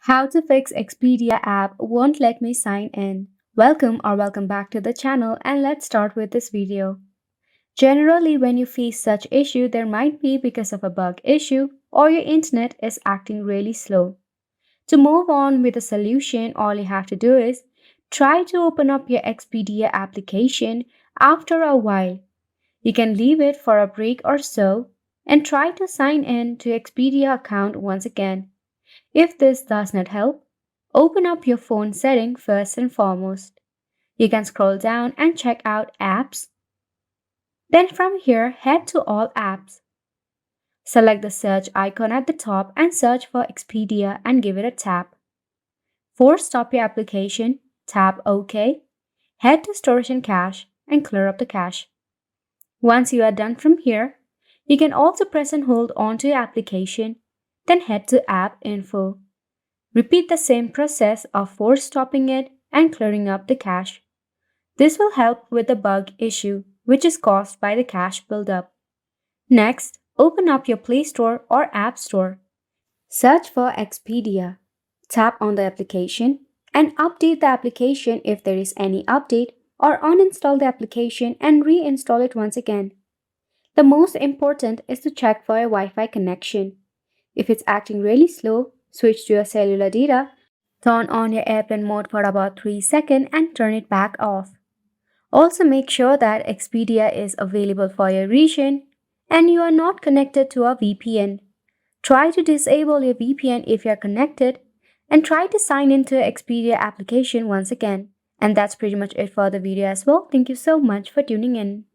How to fix Expedia app won't let me sign in. Welcome back to the channel, and let's start with this video. Generally, when you face such issue, there might be because of a bug issue or your internet is acting really slow. To move on with the solution, all you have to do is try to open up your Expedia application after a while. You can leave it for a break or so and try to sign in to Expedia account once again. If this does not help, open up your phone setting first and foremost. You can scroll down and check out apps. Then from here, head to all apps. Select the search icon at the top and search for Expedia and give it a tap. Force stop your application, tap OK. Head to storage and cache and clear up the cache. Once you are done from here, you can also press and hold onto your application, then head to app info. Repeat the same process of force stopping it and clearing up the cache. This will help with the bug issue, which is caused by the cache buildup. Next, open up your Play Store or App Store. Search for Expedia. Tap on the application and update the application if there is any update, or uninstall the application and reinstall it once again. The most important is to check for a Wi-Fi connection. If it's acting really slow, switch to your cellular data, turn on your airplane mode for about 3 seconds and turn it back off. Also make sure that Expedia is available for your region and you are not connected to a VPN. Try to disable your VPN if you are connected and try to sign into Expedia application once again. And that's pretty much it for the video as well. Thank you so much for tuning in.